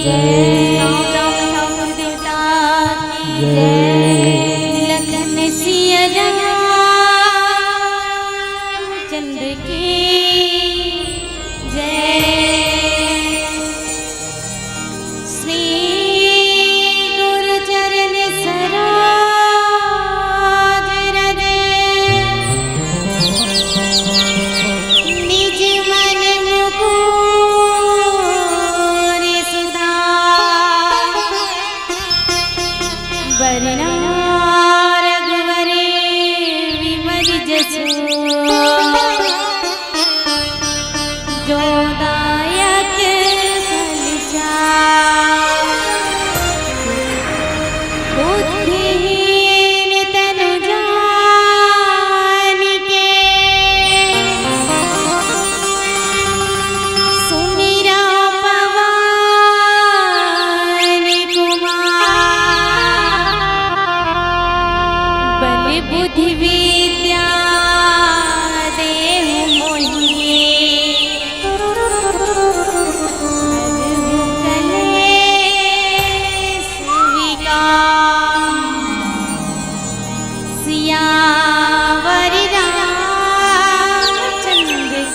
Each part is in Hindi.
जय। राम ठाकुर देवता की जय। लखन सिया चंद्र की जय। श्री गुरु चरण सरोज रज निज मन मुकुर सुधार वरना रघुवरे विमल जसु जो दायक फल बुद्धिहीन तनु जानिके सुमिरा पवन कुमार बल बुद्धि विद्या देहु मोहि सियावर रामचंद्र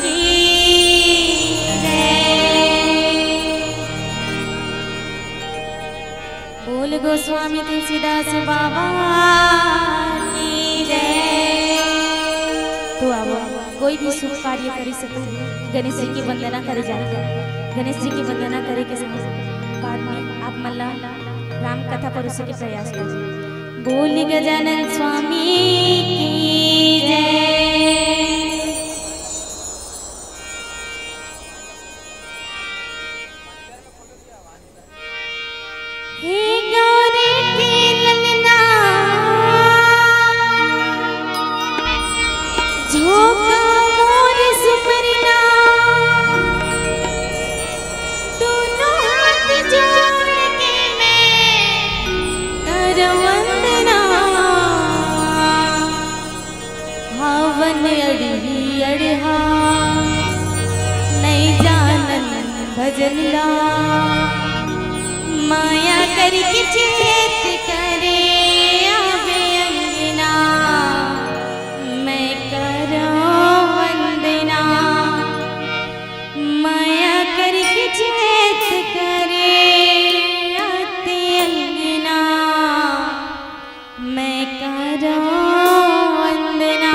की जय। बोल गोस्वामी तुलसीदास बाबा की जय। तो अब कोई भी शुभ कार्य कर सकते गणेश जी की वंदना करे जाती है। गणेश जी की वंदना करे के समय बाद में आप मल्ला राम कथा पर उसी के प्रयास करें। बोल गजानन स्वामी की जय। हे गौरी के ललना झोंका मोर सुपरना दोनों हाथ जोड़ के मैं कर वंदना हावन अड़ी अड़हा नहीं जानन भजन ला माया करके चेत करे आवे अंगना मैं करो वंदना माया करके चेत करे आते अंगना मैं करो वंदना।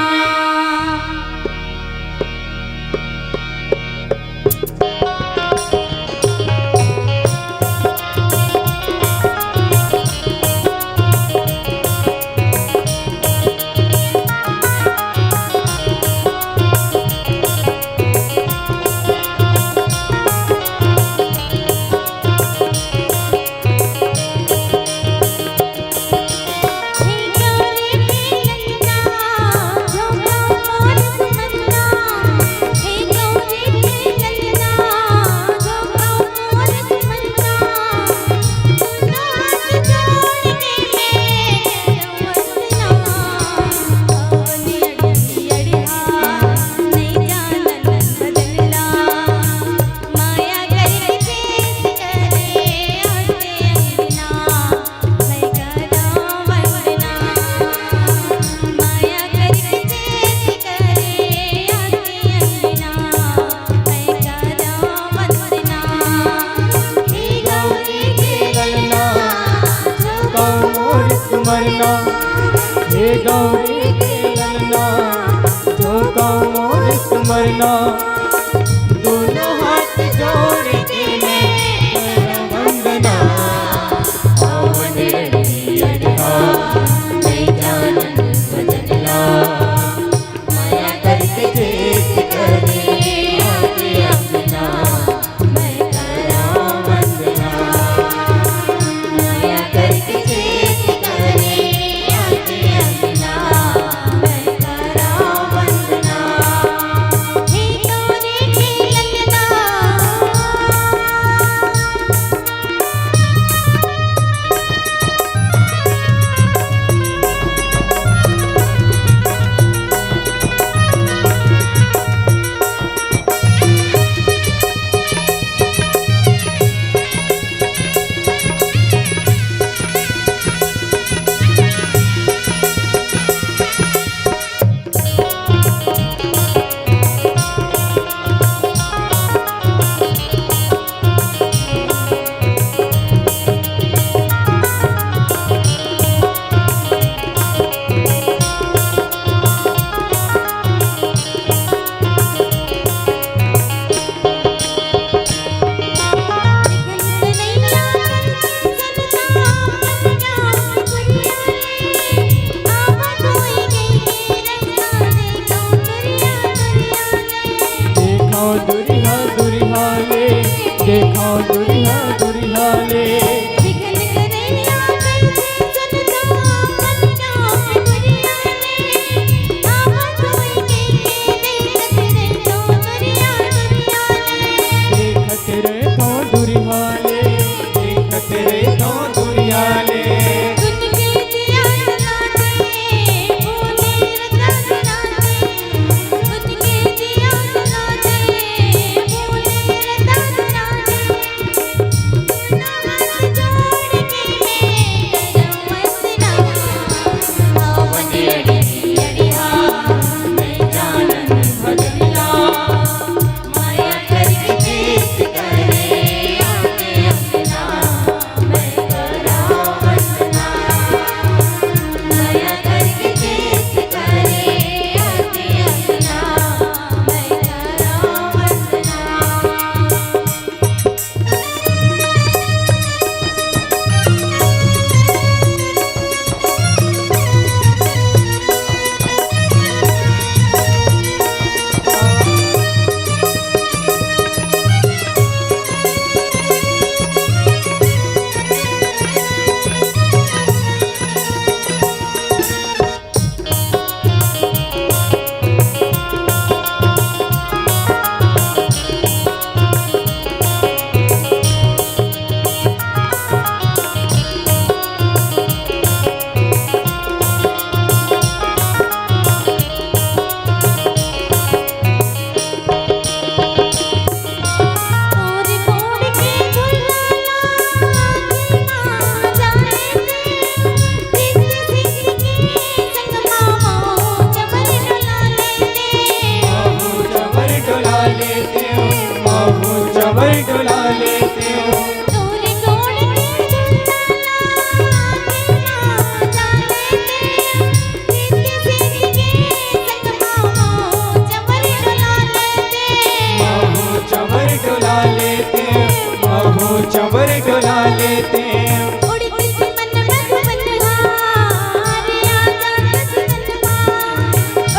बुला लेते हैं। उड़ती सी मन मधुबन हार आजा सजनवा,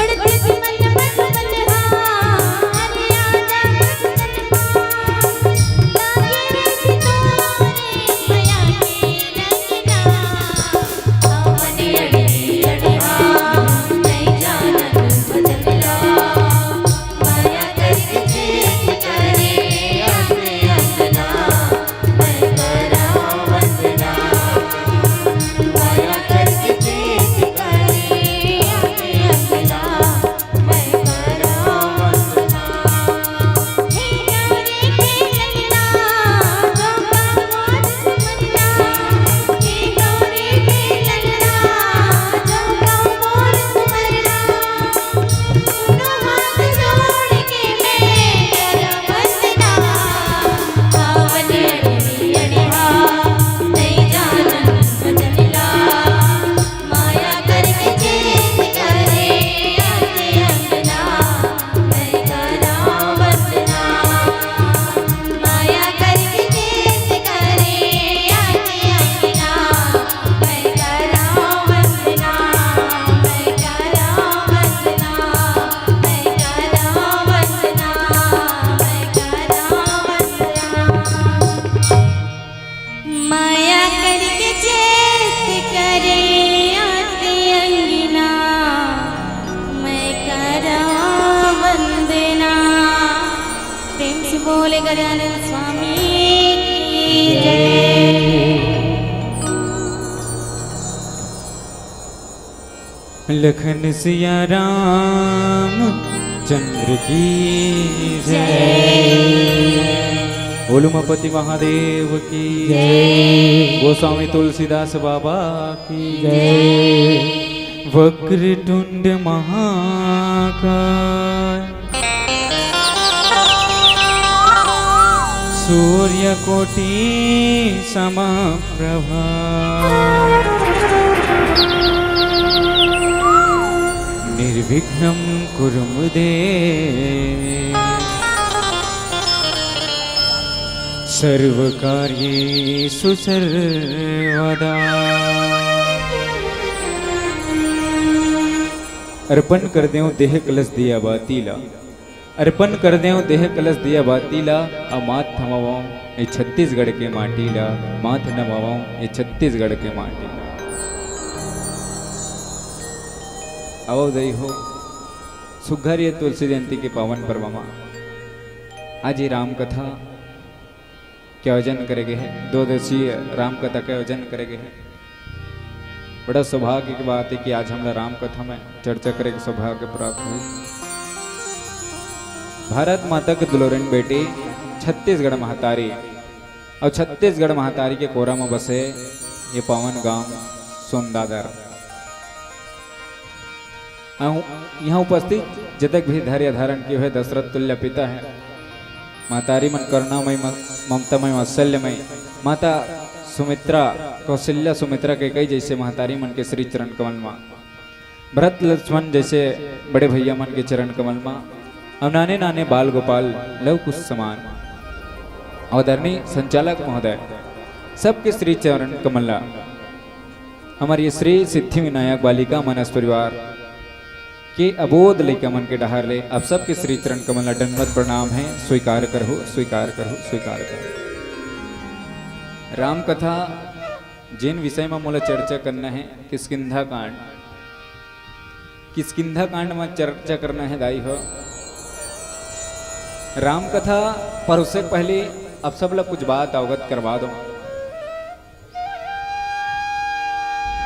उड़ती सी मन मधुबन हार आजा सजनवा, लागे रे सितारे माया के रंगना, आवने अड़ी अड़िया नहीं जानत बदला, माया करके चेत करे आते अंगना, मैं करा वंदना, माया करके चेत करे आते अंगना, मैं करा वंदना। हे गौरी के ललना जोगा मोर सुमरना, हे गौरी के ललना जोगा मोर सुमरना, सुनो हाथ जोड़ के मैं करा वंदना, आवने अड़ी अड़िया नहीं जानत बदला, माया करके चेत करे आते अंगना, मैं करा वंदना, माया करके चेत करे आते अंगना, मैं करा वंदना, मैं करा वंदना, मैं करा वंदना, मैं करा वंदना, माया करके चेत करे आते अंगना, मैं करा वंदना। प्रेम से बोले गजानन स्वामी की जय। लखन सिया राम चंद्र की जय। बोलो उमापति महादेव की जय। गोस्वामी तुलसीदास बाबा की जय। वक्रतुंड महाकाय सूर्यकोटि समप्रभा निर्विघ्नं कुरु मे देव सर्वकार्येषु सर्वदा। अर्पण कर दें देह कलश दिया बातीला, अर्पण कर दें देह कलश दिया बातीला, आ माथ थमावाऊं ये छत्तीसगढ़ के माटीला, माथ नमावाऊं ये छत्तीसगढ़ के माटीला। आओ दई हो सुघर ये तुलसी जयंती के पावन पर्व में आज ये राम कथा के आयोजन करेगे है, 2 दिवसीय राम कथा के आयोजन करेगे है। बड़ा सौभाग्य की बात है कि आज हमरा राम कथा में चर्चा करे के सौभाग्य प्राप्त हुई। भारत माता के दुलोरन बेटी छत्तीसगढ़ महतारी और छत्तीसगढ़ महतारी के कोरा में बसे ये पावन गांव सोनदादर। यहाँ उपस्थित जतक भी धैर्य धारण किए हुए दशरथ तुल्य पिता है, महतारी मन करुणामय ममतामय वात्सल्यमय माता सुमित्रा कौशल्या सुमित्रा के कई जैसे महतारी मन के श्री चरण कमल माँ, भरत लक्ष्मण जैसे बड़े भैया मन के चरण कमल माँ, और नाने नाने बाल गोपाल लव कुश समान अवधरणी संचालक महोदय सबके श्री चरण कमला, हमारी श्री सिद्धि विनायक बालिका मनस परिवार के अबोध लैका मन के डहार ले आप सबके श्री चरण कमला दंडवत प्रणाम है। स्वीकार करो स्वीकार करो स्वीकार करो। राम कथा जिन विषय में मोला चर्चा करना है किष्किंधा कांड, किष्किंधा कांड में चर्चा करना है दाई हो। राम कथा पर उससे पहले अब सब लोग कुछ बात अवगत करवा दो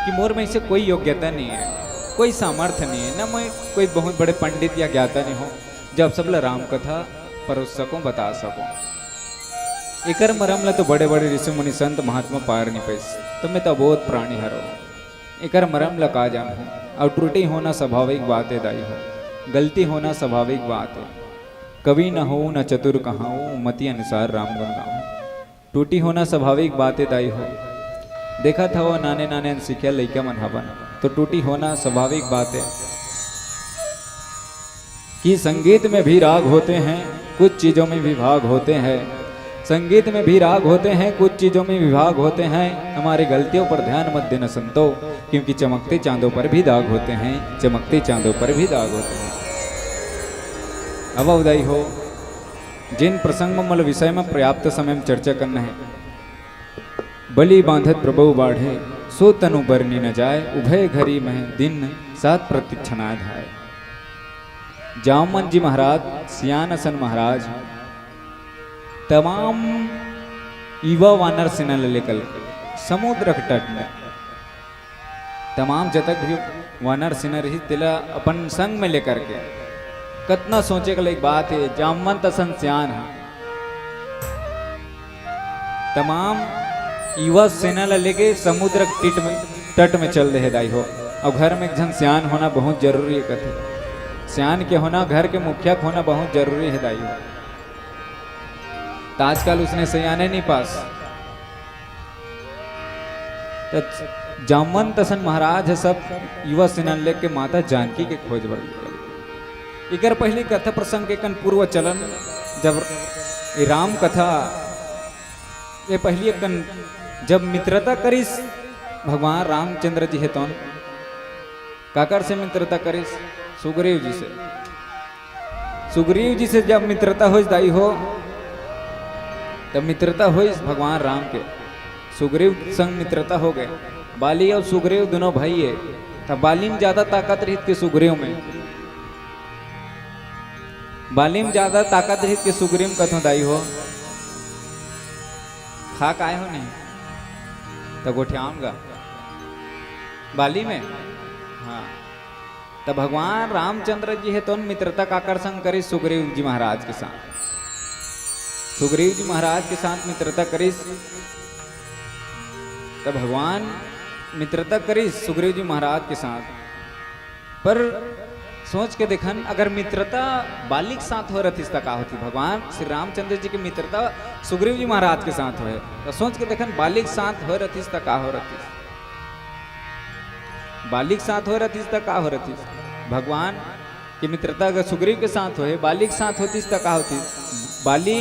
कि मोर में से कोई योग्यता नहीं है, कोई सामर्थ्य नहीं है, ना मैं कोई बहुत बड़े पंडित या ज्ञाता नहीं हूँ जब सब लोग राम कथा परोस सकूं बता सकूं। एकर मरम ला तो बड़े बड़े ऋषि मुनि संत महात्मा पार नहीं पैस, तो मैं तो बहुत प्राणी हरो एकर मरम ला का जान हूँ। और त्रुटि होना स्वाभाविक बात है दाई हो, गलती होना स्वाभाविक बात है। कवि न हो न चतुर कहाऊँ, मति अनुसार राम गुण गाऊँ। टूटी होना स्वाभाविक बात है दाई हो। देखा था वो नाने नाने सीखा लैका मन हवन, तो टूटी होना स्वाभाविक बात है कि संगीत में भी राग होते हैं, कुछ चीजों में भी भाग होते हैं। संगीत में भी राग होते हैं, कुछ चीजों में विभाग होते हैं। हमारी गलतियों पर ध्यान मत देना संतो, क्योंकि चमकते चांदों पर भी दाग होते हैं, चमकते चांदों पर भी दाग होते हैं। अब अवधाई हो, जिन प्रसंग मल विषय में पर्याप्त समय में चर्चा करना है। बलि बांधत प्रभु बाढ़े, सो तनु बरनी न जाए, उभय घरी में दिन सात प्रतीक्षणा धाय। जामन जी महाराज, सियानसन महाराज, तमाम युवा वानर सेना लेकर समुद्र के तट में तमाम जतक भी वानर सेना रही तिला अपन संग में लेकर के कतना सोचे का एक बात है। जामवंत असन सियान है, तमाम युवा सेना लेके समुद्र के तट में चल रहे दाई हो। और घर में एक जन सियान होना बहुत जरूरी है। कथे सियान के होना, घर के मुखिया होना बहुत जरूरी है दाई हो। तो आजकल उसने सयाने नहीं पास। तो जामवंत असन महाराज है सब युवा सेना लेके माता जानकी के खोज बढ़ गए। इकर पहली कथा प्रसंग के कन पूर्व चलन, जब राम कथा ये पहली कन जब मित्रता करिस भगवान रामचंद्र जी है तो काकर से मित्रता करिस, सुग्रीव जी से। सुग्रीव जी से जब मित्रता हो दाई हो, तब मित्रता हो भगवान राम के सुग्रीव संग मित्रता हो गए। बाली और सुग्रीव दोनों भाई है। तब बाली में ज्यादा ताकत रही के सुग्रीव में, बाली में ज्यादा ताकत रही के सुग्रीव कथों दाई हो। खाक आए हो नहीं तो गोठियाऊंगा बाली में। हाँ, तब भगवान रामचंद्र जी है तो मित्रता काकर संग करी सुग्रीव जी महाराज के साथ। सुग्रीव जी महाराज के साथ मित्रता करिस, तब भगवान मित्रता करिस सुग्रीव जी महाराज के साथ। पर सोच के देखन, अगर मित्रता बालिक साथ हो रही का होती, भगवान श्री रामचंद्र जी की मित्रता सुग्रीव जी महाराज के साथ हो, तो सोच के देखन बालिक साथ हो रही का हो रही, बालिक साथ हो रही का हो रही। भगवान की मित्रता अगर सुग्रीव के साथ हो, बालिक साथ होती का होती। बाली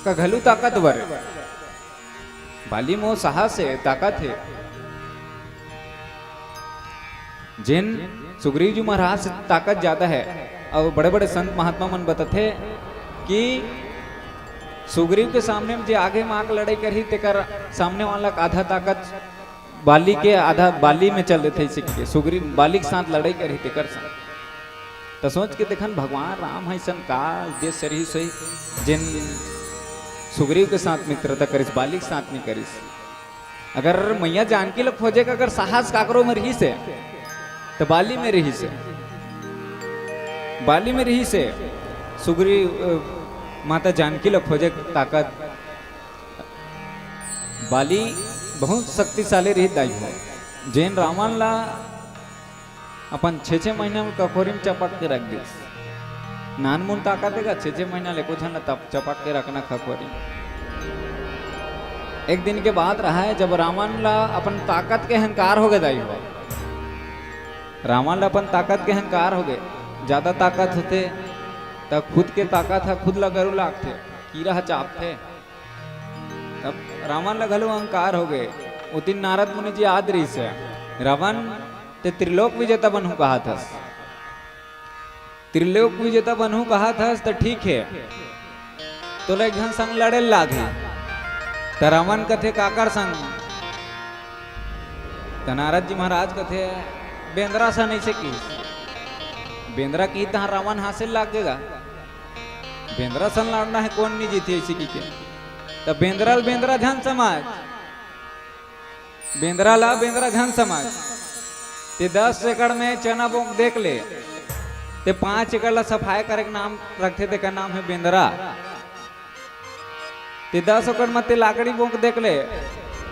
का घलू ताकतवर है, बाली मोह साहस है, ताकत है। जिन सुग्रीव जी महाराज से ताकत ज्यादा है। और बड़े बड़े संत महात्मा मन बताते कि सुग्रीव के सामने में जो आगे मांग लड़ाई करी तेकर सामने वाला आधा ताकत बाली के आधा बाली में चल देते थे। सुग्रीव बाली के साथ लड़ाई करी तेकर साथ। तो सोच के देखन भगवान राम है सन का देश सही सही जिन सुग्रीव के साथ मित्रता करिस, बाली के साथ नहीं करिस। अगर मैया जानकी लोग खोजेगा अगर साहस काकरो में रही से, तो बाली में रही से, बाली में रही से सुग्रीव माता जानकी लोग खोजे ताकत। बाली बहुत शक्तिशाली रही दाई हो। जैन रावण ला अपन 6-6 महीना में कखोरी में चपट के रख दी। नानमुन ताकत है 6-6 महीना ले कुछ न तब चपट के रखना खखोरी। एक दिन के बाद रहा है जब रावण ला अपन ताकत के अहंकार हो गए दाई हो। रावण ला अपन ताकत के अहंकार हो गए। ज्यादा ताकत होते तब खुद के ताकत है खुद ला गरु लागते, कीड़ा चापते। तब रावण ला घलो अहंकार हो गए। उतिन नारद मुनि जी याद रही से रावण ते त्रिलोक विजेता बनू कहा था। त्रिलोक विजेता बनू कहा था तो ठीक है, तो ले घन संग लड़े लागे। तो रावण कथे काकर संग, तो नारद जी महाराज कथे बेंद्रा सा नहीं से की। बेंद्रा की तहाँ रावण हासिल लागेगा। बेंद्रा सन लड़ना है कौन नहीं जीती ऐसी की के। तो बेंद्रा धन समाज, बेंद्रा ला बेंद्रा धन समाज। ते 10 एकड़ में चना बोक देख ले, ते 5 एकड़ ला सफाई करे के नाम रखते थे का नाम है बेंद्रा। ते 10 एकड़ में ते लाकड़ी बोक देख ले,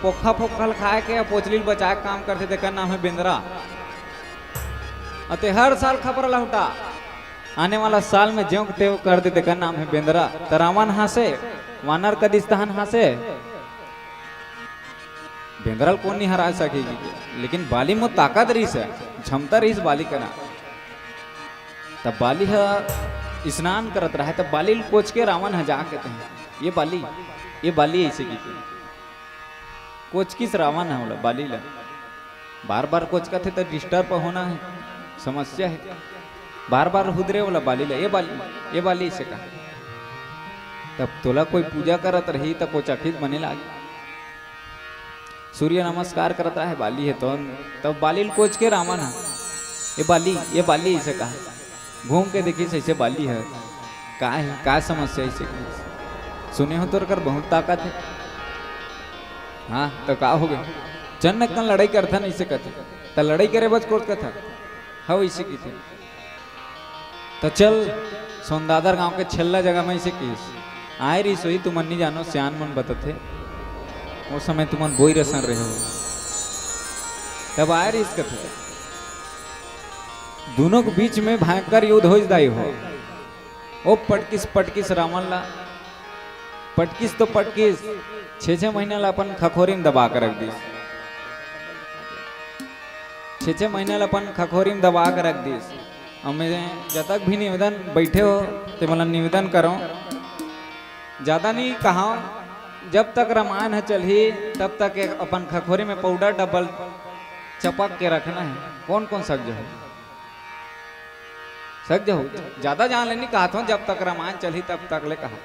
पोखा फोखल खाए के पोचली बचाए काम करते थे का नाम है बेंद्रा। और ते हर साल खबर लौटा आने वाला साल में ज्यों त्यों कर देते का नाम है बेंद्रा। तो रावण हासे, वानर कदिस्तान हासे, बेंद्रल कौन नहीं हरा सकेगी। लेकिन बाली में ताकत रही से, क्षमता रही बाली का। तब बाली स्नान करत रहा है, तब बाली कोच के रावण है जा कहते हैं ये बाली ऐसे की कोच किस रावण है बोला बाली ला बार बार कोच का थे तो डिस्टर्ब होना है समस्या है बार बार हुदरे बोला बाली ला ये बाली ऐसे कहा तब तोला कोई पूजा करत रही तब वो चकित बने लागे सूर्य नमस्कार करता है बाली है तो तब बाली कोच के रावण है ये बाली ऐसे कहा घूम के देखिए ऐसे बाली है का समस्या ऐसे सुने हो तो कर बहुत ताकत है हाँ तो का हो गए चन्न कन लड़ाई करता नहीं से कहते तो लड़ाई करे बस कोर्ट का था हाँ इसे की थे तो चल सोनदादर गांव के छल्ला जगह में इसे की आए रही सोई तुम नहीं जानो सियान मन बतते वो समय तुम बोई रसन रहे हो तब आए रही इस कथे दोनों के बीच में भयंकर युद्ध हो जाए हो ओ पटकिस रावण ला पटकिस तो पटकिस 6 महीना ला अपन खखोरी में दबा कर रख दी 6 महीना ला अपन खखोरी में दबा कर रख दी हमें जब तक भी निवेदन बैठे हो तो मतलब निवेदन करो ज्यादा नहीं कहा जब तक रामायण है चली तब तक एक अपन खखोरी में पाउडर डबल चपक के रखना है कौन कौन सक हो ज्यादा जान लेनी कहा था जब तक रामायण चली तब तक ले कहा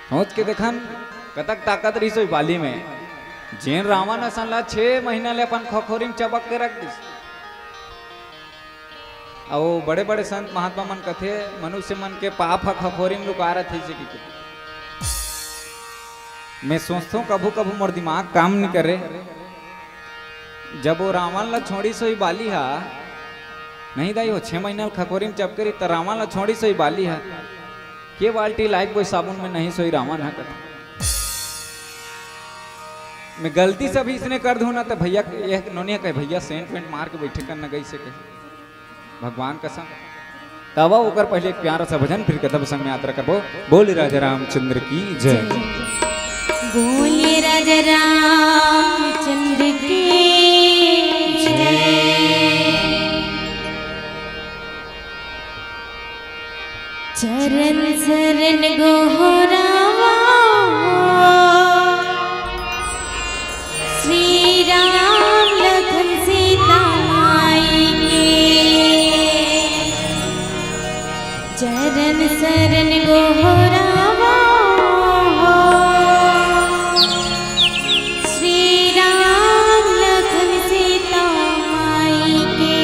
सोच के देखन कतक ताकत रही सोई बाली में जैन रावण असन ला 6 महीना ले अपन खखोरी में चबक के रख दिस और बड़े बड़े संत महात्मा मन कथे मनुष्य मन के पाप खखोरी में लुका रहे थे मैं सोचता हूँ कभू कभू मोर दिमाग काम नहीं करे जब वो रावण ला छोड़ी सोई बाली हा नहीं दाई हो 6 महीना खखोरी में चपकरी तो रावण ला छोड़ी सोई बाली है के बाल्टी लाइक कोई साबुन में नहीं सोई रावण है मैं गलती से भी इसने कर दूं ना तो भैया ये नोनिया कहे भैया सेंट वेंट मार के बैठे करना गई से कहे भगवान कसम तब ओकर पहले एक प्यारा सा भजन फिर कथब संग में यात्रा करबो बोल राजा रामचंद्र की जय बोले राजा रामचंद्र की जय चरण शरण गोहरावा श्री राम लखन सीता माई के चरण शरण गोहरावा श्री राम लखन सीता माई के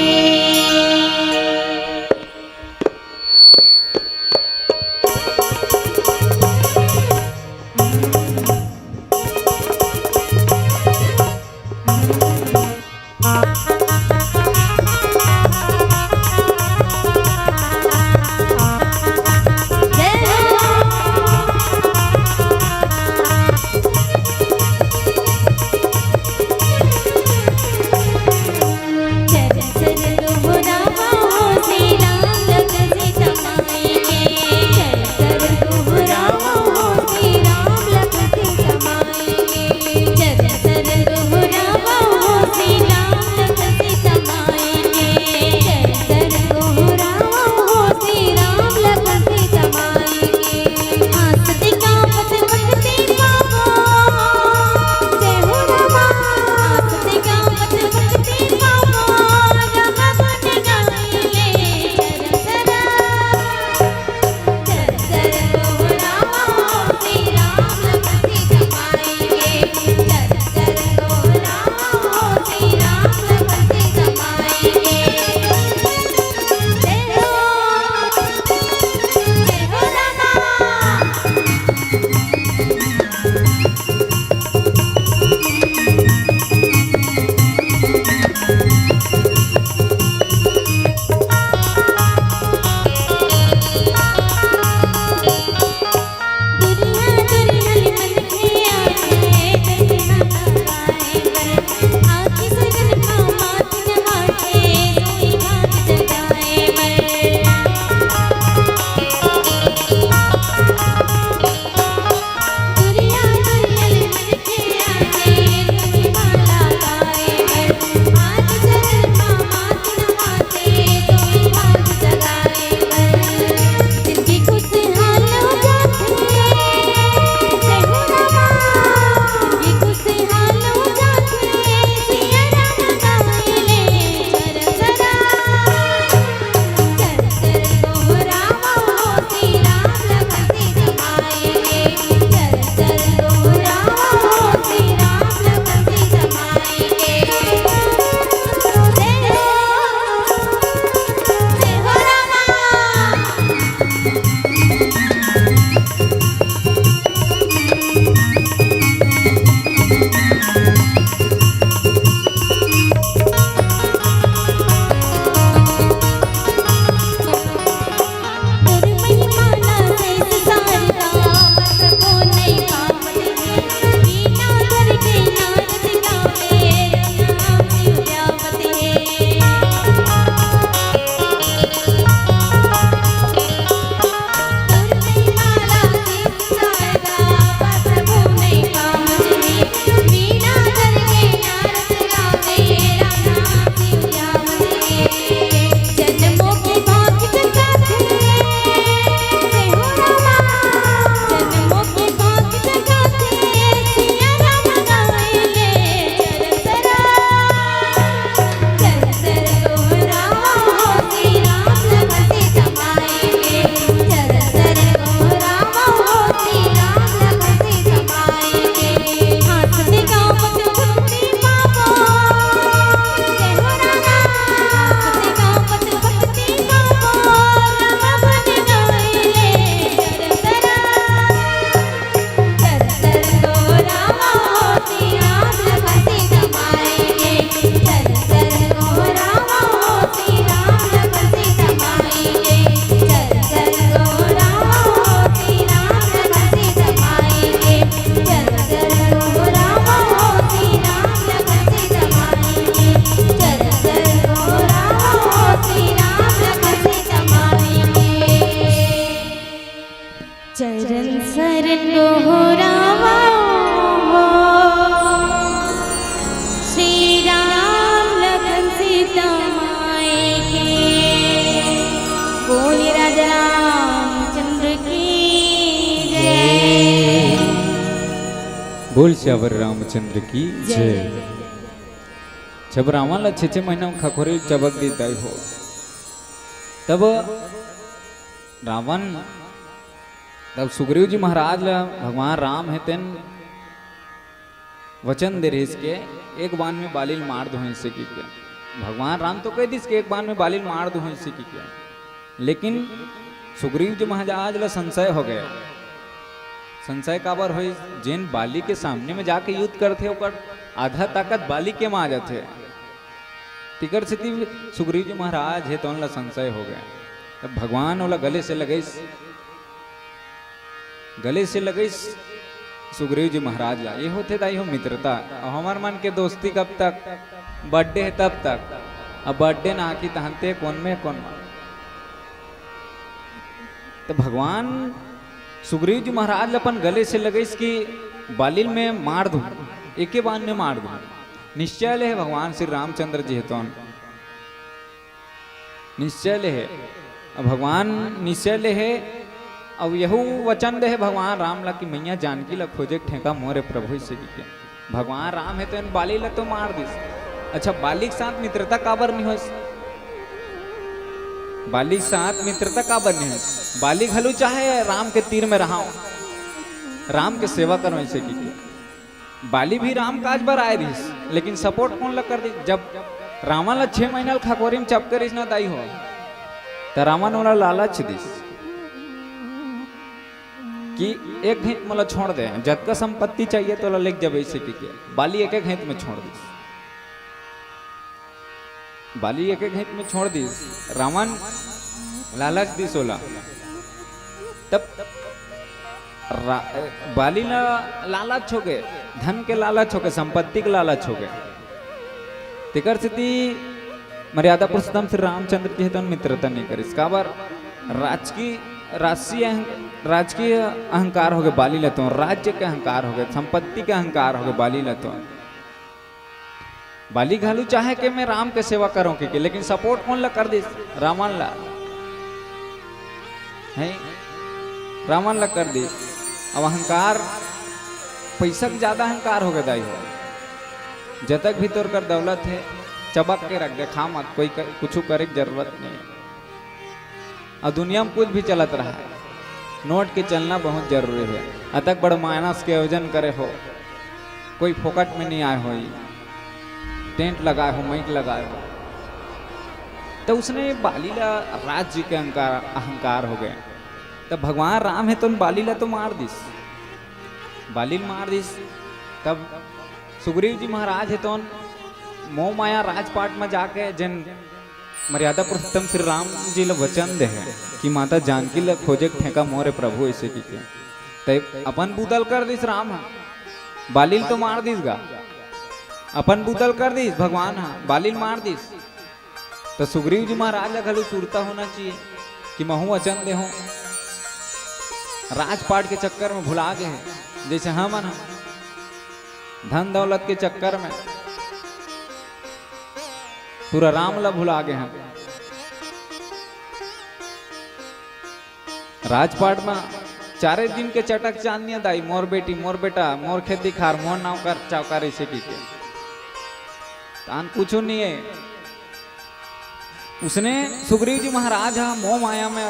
सियावर रामचंद्र की जय। जब रावण ला 6 महीना खखोरी चबक दी दाई हो, तब रावण तब सुग्रीव जी महाराज ला भगवान राम है तेन वचन दे रहे इसके एक बाण में बालिल मार दो इससे की क्या। भगवान राम तो कह दी इसके एक बाण में बालिल मार दो इससे की क्या, लेकिन सुग्रीव जी महाराज ला संशय हो गया। संशय काबर हो, जिन बाली के सामने में जाके युद्ध करते ओकर आधा ताकत बाली के में आ जाते, तिकर से सुग्रीव जी महाराज है तो उनला संशय हो गया। तब भगवान ओला गले से लगे सुग्रीव जी महाराज ला। ये होते दाई हो मित्रता, हमार मन के दोस्ती कब तक, बर्थडे है तब तक। अब बर्थडे ना की तहनते कौन में कौन। तो भगवान सुग्रीव जी महाराज अपन गले से लगे कि बालिल में मार दूं, एक ही बाण में मार दूं। निश्चय ले है भगवान श्री रामचंद्र जी है तो निश्चय ले है। अब भगवान निश्चय ले है, अब यहू वचन दे है भगवान राम ला कि मैया जानकी ला खोजे ठेका मोरे प्रभु से की। भगवान राम है तो इन बाली ला तो मार दिस। अच्छा, बाली के साथ मित्रता काबर नहीं हो, बाली साथ मित्रता काबर नहीं है। बाली घलू चाहे राम के तीर में रहा, राम के सेवा करो ऐसे की। बाली भी राम काज पर आए दिस, लेकिन सपोर्ट कौन लग कर दी। जब रावण ला 6 महीना खकोरी में चपकर इस ना दाई हो, तो रावण वाला लालच दिस कि एक घंट मला छोड़ दे, जद का संपत्ति चाहिए तो ला लेक जब ऐसे की। बाली एक घंट में छोड़ दिस, बाली एक घंट में छोड़ दिस। रावण लालच दिस होला। तब बाली ला लालच हो गए, धन के लालच हो गए, संपत्ति के लालच हो गए। तिकर स्थिति मर्यादा पुरुषोत्तम श्री रामचंद्र जी तो मित्रता नहीं करी। इसका बार राजकीय अहंकार हो गए बाली लतो, राज्य के अहंकार हो गए, संपत्ति के अहंकार हो गए बाली लतो। बाली घालू चाहे कि मैं राम के सेवा करूं कि, लेकिन सपोर्ट कौन ला कर दी, रावण ला है, रावण ला कर दी। अब अहंकार पैसा के ज्यादा अहंकार हो गया दाई हो। जब तक भी तोर कर दौलत है चबक के रख दे, खा मत, कोई कुछ करे की जरूरत नहीं है। और दुनिया में कुछ भी चलत रहा है, नोट के चलना बहुत जरूरी है। अतक बड़ माइनस के आयोजन करे हो, कोई फोकट में नहीं आए हो, टेंट लगाए हो, माइक लगाए हो, तो उसने बाली ला राज्य के अहंकार हो गए। तब भगवान राम है तो बाली ला तो मार दिस, बाली मार दिस। तब सुग्रीव जी महाराज है तो मोह माया राजपाट में जाके जिन मर्यादा पुरुषोत्तम श्री राम जी ला वचन दे है कि माता जानकी ला खोजे ठेका मोरे प्रभु ऐसे की। तब अपन बुदल कर दिस राम है, बालिल तो मार दिस गा, अपन बुदल कर दिस भगवान है, बालिल मार दिस। तो सुग्रीव जी महाराज ला घलू सुरता होना चाहिए कि महू वचन दे हो। राजपाट के चक्कर में भुला गए हैं, जैसे हम धन दौलत के चक्कर में पूरा राम ला भुला गए हैं। राजपाट में 4 दिन के चटक चांदनिया दाई, मोर बेटी, मोर बेटा, मोर खेती खार, मोर नाव कर चौकार ऐसे की तान कुछ नहीं है। उसने सुग्रीव जी महाराज मोह माया में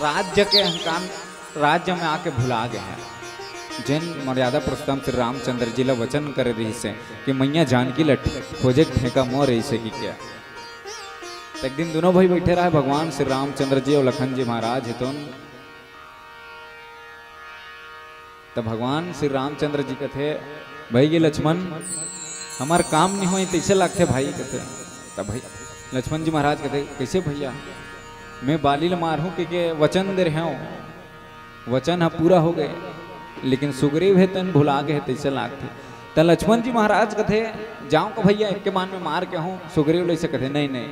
राज्य के अहंकार, राज्य में आके भुला गए हैं। जिन मर्यादा पुरुषोत्तम श्री रामचंद्र जी ला वचन करे रही से कि मैया जानकी ला खोजे ठेका मोर ऐसे की क्या। एक दिन दोनों भाई बैठे रहे, भगवान श्री रामचंद्र जी और लखन जी महाराज है तो भगवान श्री रामचंद्र जी कहते भाई ये लक्ष्मण हमार काम नहीं हो तैसे लगते भाई कहते। तब भाई लक्ष्मण जी महाराज कहते कैसे भैया, मैं बाली ला मारूं कि वचन दे रहे हूँ, वचन है पूरा हो गए, लेकिन सुग्रीव है तन भुला गए तैसे लागते। तो लक्ष्मण जी महाराज कहते जाऊं का भैया एक के बाण में मार के हूँ। सुग्रीव ऐसे कहते नहीं नहीं,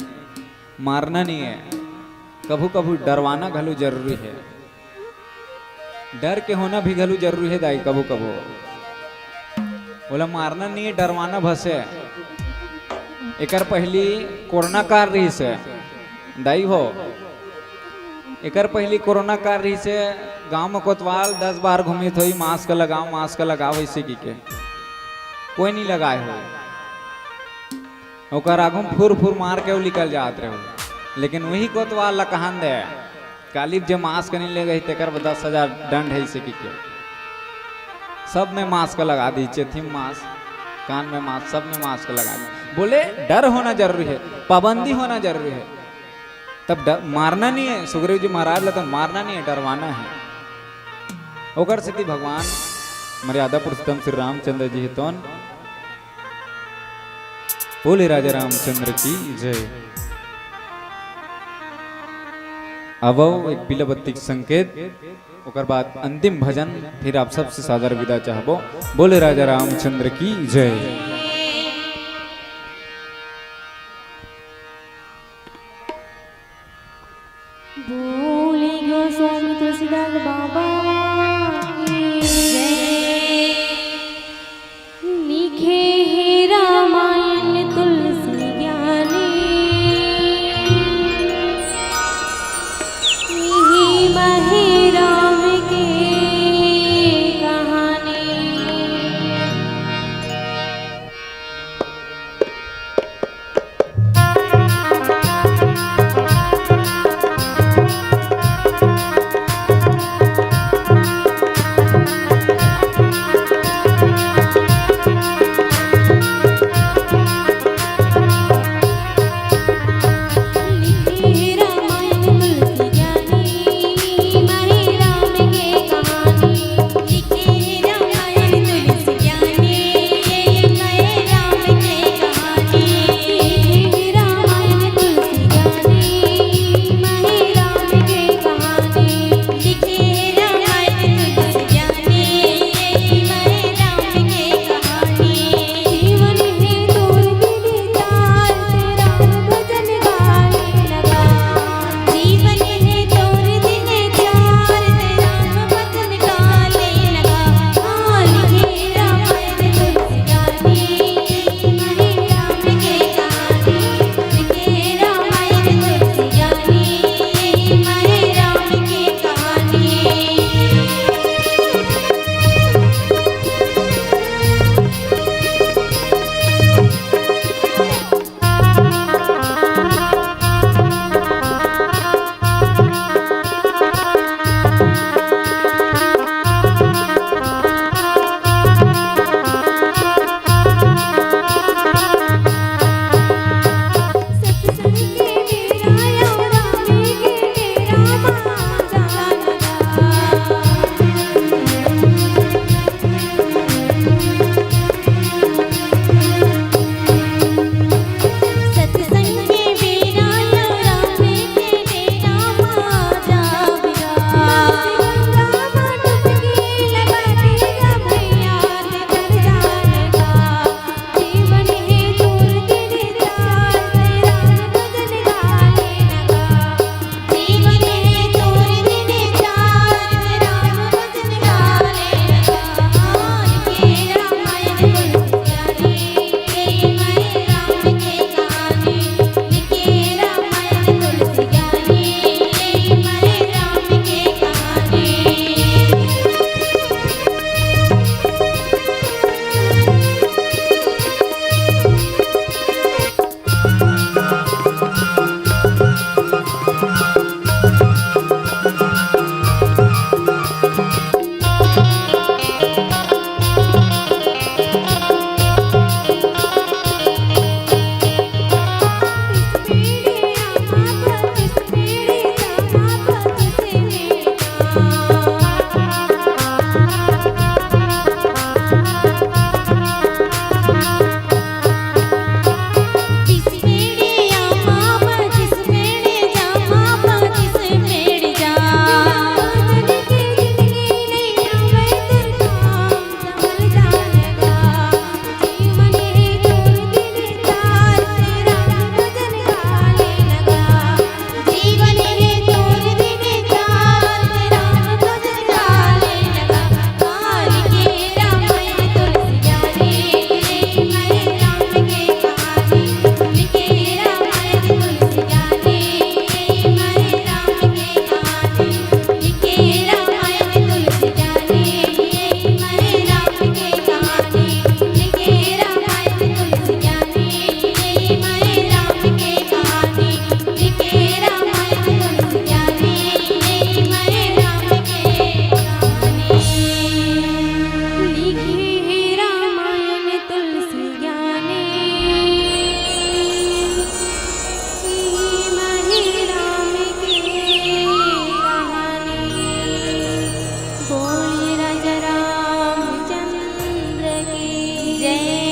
मारना नहीं है, कभू कभू डरवाना घलू जरूरी है, डर के होना भी घलू जरूरी है दाई। कभू कभू बोला मारना नहीं है, डरवाना भसे। एकर पहली कोरोना काल रही से दाई हो, एकर पहली कोरोना काल रही से गांव में कोतवाल 10 बार घूमी थोड़ी मास्क लगाओ ऐसे की के। कोई नहीं लगाए हो ओकर आगू फुर फुर मार के वो निकल जात रहे हो लेकिन वही कोतवाल ला कहान दे कालिब जे मास्क नहीं ले गई तेकर 10,000 दंड है इसे की के सब में मास्क लगा दी चेथिम मास्क कान में मास्क सब में मास्क लगा दी बोले डर होना जरूरी है पाबंदी होना जरूरी है तब मारना नहीं है सुग्रीव जी महाराज ला तो मारना नहीं है डरवाना है ओकर से भगवान मर्यादा पुरुषोत्तम श्री रामचंद्र जी हेतुन बोले राजा रामचंद्र की जय। अब एक बिलबत्ती संकेत ओकर बाद अंतिम भजन फिर आप सबसे सादर विदा चाहबो बोले राजा रामचंद्र की जय। बोले गोस्वामी तुलसीदास बाबा की जय। लिखे है रामायण तुलसी ज्ञानी यही मही राम की कहानी। जय